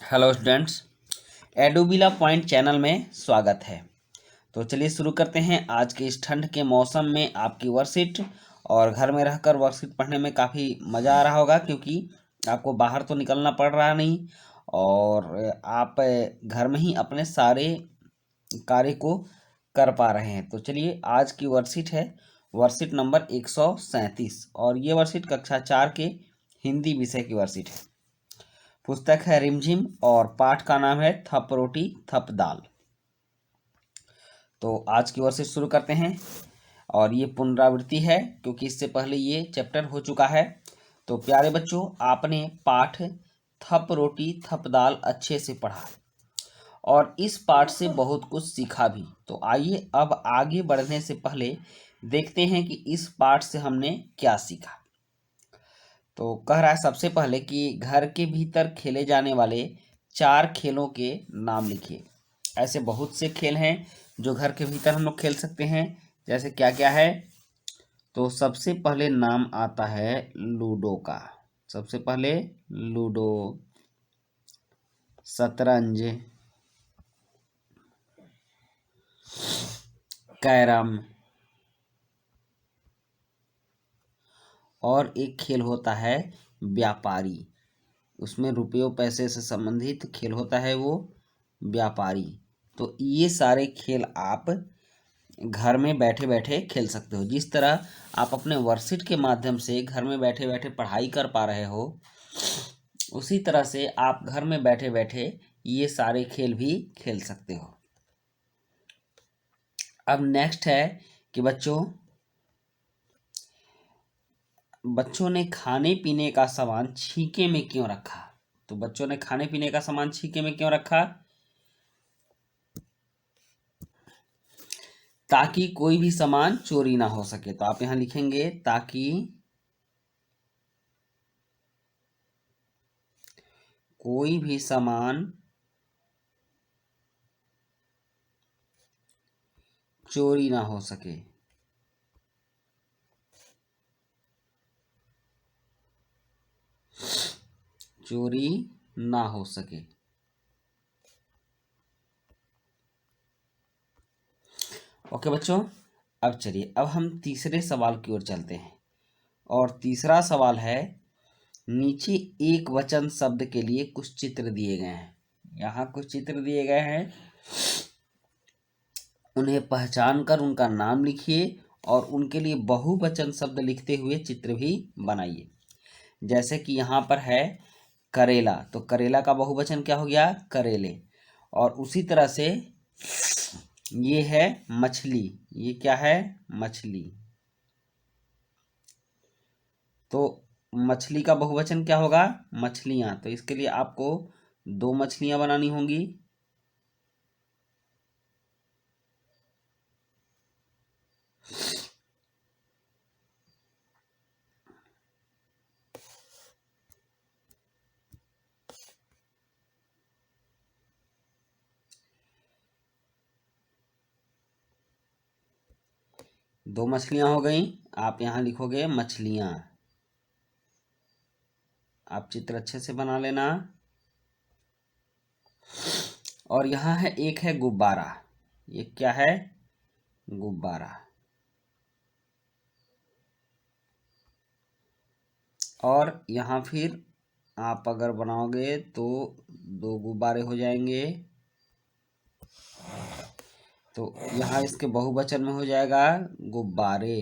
Hello students, एडोबिला point channel में स्वागत है। तो चलिए शुरू करते हैं। आज के इस ठंड के मौसम में आपकी वर्कशीट और घर में रहकर वर्कशीट पढ़ने में काफ़ी मज़ा आ रहा होगा, क्योंकि आपको बाहर तो निकलना पड़ रहा नहीं और आप घर में ही अपने सारे कार्य को कर पा रहे हैं। तो चलिए, आज की वर्कशीट है वर्कशीट नंबर 137 और ये वर्कशीट कक्षा 4 के हिंदी विषय की वर्कशीट है। पुस्तक है रिमझिम और पाठ का नाम है थप रोटी थप दाल। तो आज की वर्कशीट शुरू करते हैं और ये पुनरावृत्ति है, क्योंकि इससे पहले ये चैप्टर हो चुका है। तो प्यारे बच्चों, आपने पाठ थप रोटी थप दाल अच्छे से पढ़ा और इस पाठ से बहुत कुछ सीखा भी। तो आइए अब आगे बढ़ने से पहले देखते हैं कि इस पाठ से हमने क्या सीखा। तो कह रहा है सबसे पहले कि घर के भीतर खेले जाने वाले 4 खेलों के नाम लिखिए। ऐसे बहुत से खेल हैं जो घर के भीतर हम लोग खेल सकते हैं। जैसे क्या क्या है, तो सबसे पहले नाम आता है लूडो का। सबसे पहले लूडो, शतरंज, कैरम, और एक खेल होता है व्यापारी। उसमें रुपयों पैसे से संबंधित खेल होता है, वो व्यापारी। तो ये सारे खेल आप घर में बैठे बैठे खेल सकते हो। जिस तरह आप अपने वर्कशीट के माध्यम से घर में बैठे बैठे पढ़ाई कर पा रहे हो, उसी तरह से आप घर में बैठे बैठे ये सारे खेल भी खेल सकते हो। अब नेक्स्ट है कि बच्चों ने खाने पीने का सामान छीके में क्यों रखा। तो बच्चों ने खाने पीने का सामान छीके में क्यों रखा? ताकि कोई भी सामान चोरी ना हो सके। तो आप यहां लिखेंगे ताकि कोई भी सामान चोरी ना हो सके। चोरी ना हो सके। ओके बच्चों, अब चलिए, अब हम तीसरे सवाल की ओर चलते हैं। और तीसरा सवाल है, नीचे एक वचन शब्द के लिए कुछ चित्र दिए गए हैं। यहाँ कुछ चित्र दिए गए हैं, उन्हें पहचान कर उनका नाम लिखिए और उनके लिए बहुवचन शब्द लिखते हुए चित्र भी बनाइए। जैसे कि यहाँ पर है करेला, तो करेला का बहुवचन क्या हो गया? करेले। और उसी तरह से ये है मछली, ये क्या है? मछली। तो मछली का बहुवचन क्या होगा? मछलियां। तो इसके लिए आपको 2 मछलियां बनानी होंगी। दो मछलियां हो गई। आप यहां लिखोगे मछलियां। आप चित्र अच्छे से बना लेना। और यहाँ है एक है गुब्बारा। ये क्या है? गुब्बारा। और यहाँ फिर आप अगर बनाओगे तो 2 गुब्बारे हो जाएंगे। तो यहाँ इसके बहुवचन में हो जाएगा गुब्बारे।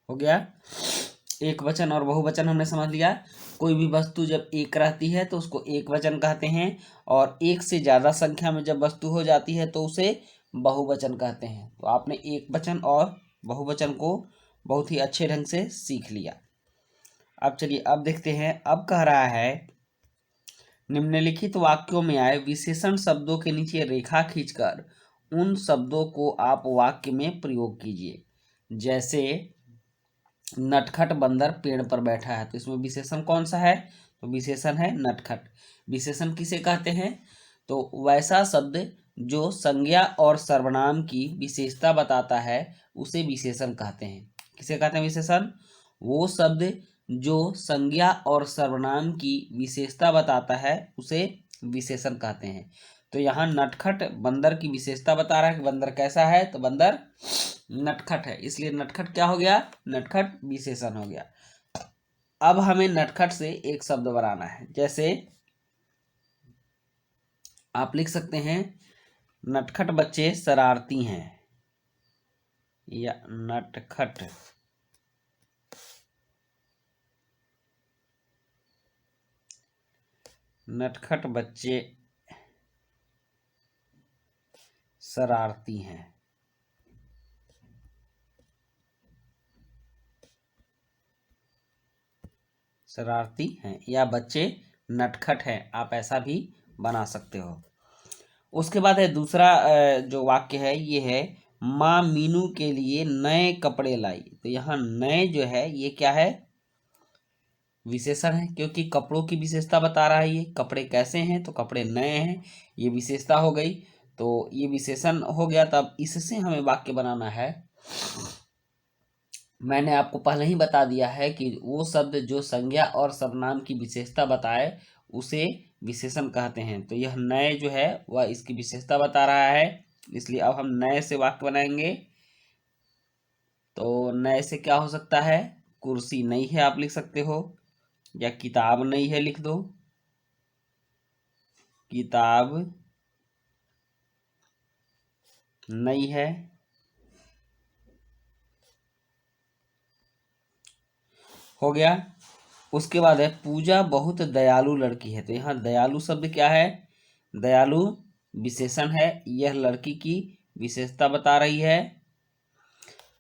हो गया। एक वचन और बहुवचन हमने समझ लिया। कोई भी वस्तु जब एक रहती है तो उसको एक वचन कहते हैं, और एक से ज्यादा संख्या में जब वस्तु हो जाती है तो उसे बहुवचन कहते हैं। तो आपने एक वचन और बहुवचन को बहुत ही अच्छे ढंग से सीख लिया। अब चलिए, अब देखते हैं। अब कह रहा है, निम्नलिखित वाक्यों में आए विशेषण शब्दों के नीचे रेखा खींचकर उन शब्दों को आप वाक्य में प्रयोग कीजिए। जैसे नटखट बंदर पेड़ पर बैठा है, तो इसमें विशेषण कौन सा है? तो विशेषण है नटखट। विशेषण किसे कहते हैं? तो वैसा शब्द जो संज्ञा और सर्वनाम की विशेषता बताता है उसे विशेषण कहते हैं। किसे कहते हैं विशेषण? वो शब्द जो संज्ञा और सर्वनाम की विशेषता बताता है उसे विशेषण कहते हैं। तो यहाँ नटखट बंदर की विशेषता बता रहा है कि बंदर कैसा है, तो बंदर नटखट है, इसलिए नटखट क्या हो गया, नटखट विशेषण हो गया। अब हमें नटखट से एक शब्द बनाना है, जैसे आप लिख सकते हैं नटखट बच्चे शरारती हैं, या नटखट नटखट बच्चे शरारती हैं। शरारती हैं या बच्चे नटखट हैं, आप ऐसा भी बना सकते हो। उसके बाद है दूसरा जो वाक्य है ये है माँ मीनू के लिए नए कपड़े लाई। तो यहाँ नए जो है ये क्या है, विशेषण है, क्योंकि कपड़ों की विशेषता बता रहा है, ये कपड़े कैसे हैं, तो कपड़े नए हैं, ये विशेषता हो गई, तो ये विशेषण हो गया। तब इससे हमें वाक्य बनाना है। मैंने आपको पहले ही बता दिया है कि वो शब्द जो संज्ञा और सर्वनाम की विशेषता बताए उसे विशेषण कहते हैं। तो यह नए जो है वह इसकी विशेषता बता रहा है, इसलिए अब हम नए से वाक्य बनाएंगे। तो नए से क्या हो सकता है, कुर्सी नई है आप लिख सकते हो, या किताब नई है लिख दो, किताब नई है। हो गया। उसके बाद है पूजा बहुत दयालु लड़की है। तो यहाँ दयालु शब्द क्या है, दयालु विशेषण है, यह लड़की की विशेषता बता रही है।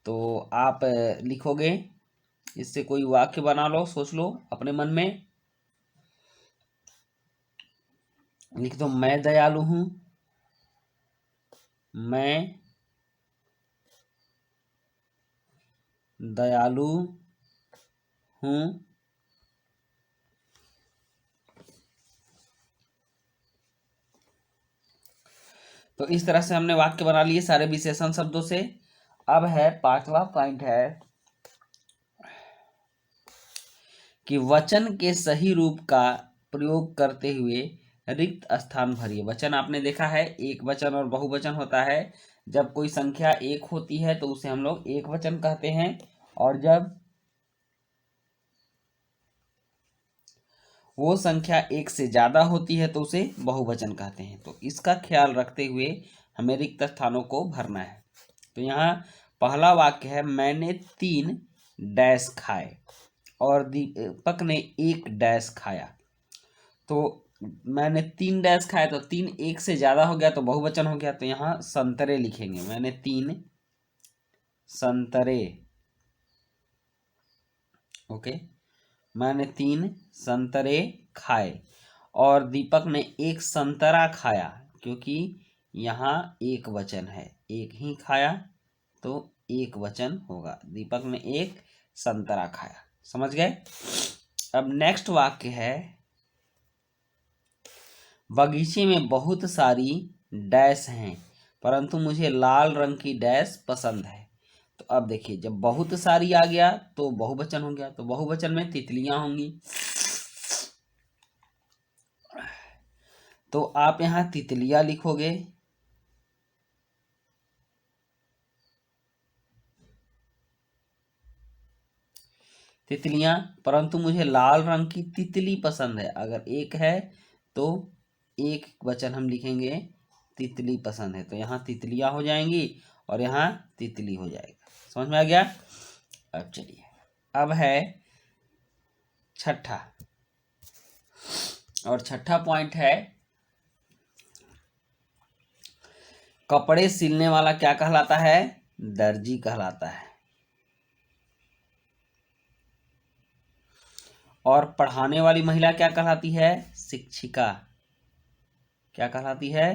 तो आप लिखोगे, इससे कोई वाक्य बना लो, सोच लो अपने मन में, लिख दो मैं दयालु हूं, मैं दयालु हूं। तो इस तरह से हमने वाक्य बना लिए सारे विशेषण शब्दों से। अब है पांचवा पॉइंट है कि वचन के सही रूप का प्रयोग करते हुए रिक्त स्थान भरिए। वचन आपने देखा है एक वचन और बहुवचन होता है। जब कोई संख्या एक होती है तो उसे हम लोग एक वचन कहते हैं, और जब वो संख्या एक से ज्यादा होती है तो उसे बहुवचन कहते हैं। तो इसका ख्याल रखते हुए हमें रिक्त स्थानों को भरना है। तो यहाँ पहला वाक्य है मैंने 3 डैश खाए और दीपक ने 1 डैश खाया। तो मैंने 3 डैश खाया, तो 3 एक से ज्यादा हो गया तो बहुवचन हो गया। तो यहाँ संतरे लिखेंगे, मैंने 3 संतरे, ओके, मैंने 3 संतरे खाए और दीपक ने 1 संतरा खाया, क्योंकि यहाँ एक वचन है, एक ही खाया तो एक वचन होगा। दीपक ने 1 संतरा खाया, समझ गए। अब नेक्स्ट वाक्य है बगीचे में बहुत सारी डैश हैं परंतु मुझे लाल रंग की डैश पसंद है। तो अब देखिए जब बहुत सारी आ गया तो बहुवचन हो गया, तो बहुवचन में तितलियां होंगी। तो आप यहाँ तितलियां लिखोगे, तितलियां, परंतु मुझे लाल रंग की तितली पसंद है। अगर एक है तो एक वचन हम लिखेंगे तितली पसंद है, तो यहाँ तितलियां हो जाएंगी और यहाँ तितली हो जाएगा। समझ में आ गया। अब चलिए, अब है छठा, और छठा पॉइंट है कपड़े सिलने वाला क्या कहलाता है, दर्जी कहलाता है। और पढ़ाने वाली महिला क्या कहलाती है, शिक्षिका। क्या कहलाती है,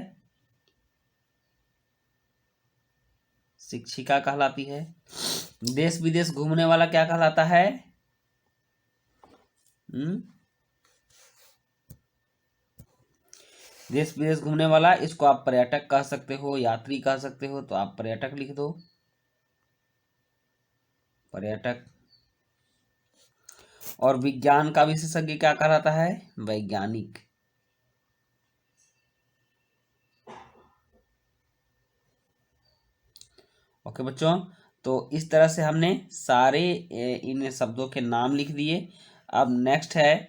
शिक्षिका कहलाती है। देश विदेश घूमने वाला क्या कहलाता है, देश विदेश घूमने वाला, इसको आप पर्यटक कह सकते हो, यात्री कह सकते हो, तो आप पर्यटक लिख दो, पर्यटक। और विज्ञान का विशेषज्ञ क्या कहलाता है? वैज्ञानिक। ओके बच्चों, तो इस तरह से हमने सारे इन शब्दों के नाम लिख दिए। अब नेक्स्ट है,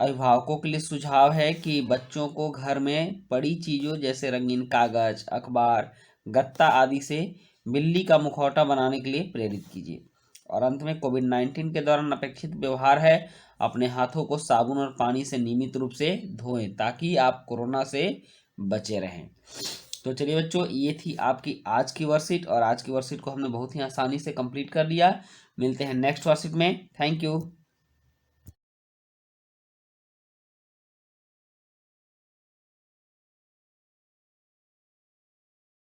अभिभावकों के लिए सुझाव है कि बच्चों को घर में पड़ी चीजों जैसे रंगीन कागज, अखबार, गत्ता आदि से बिल्ली का मुखौटा बनाने के लिए प्रेरित कीजिए। और अंत में, कोविड-19 के दौरान अपेक्षित व्यवहार है, अपने हाथों को साबुन और पानी से नियमित रूप से धोएं ताकि आप कोरोना से बचे रहें। तो चलिए बच्चों, ये थी आपकी आज की वर्कशीट, और आज की वर्कशीट को हमने बहुत ही आसानी से कंप्लीट कर लिया। मिलते हैं नेक्स्ट वर्कशीट में। Thank you.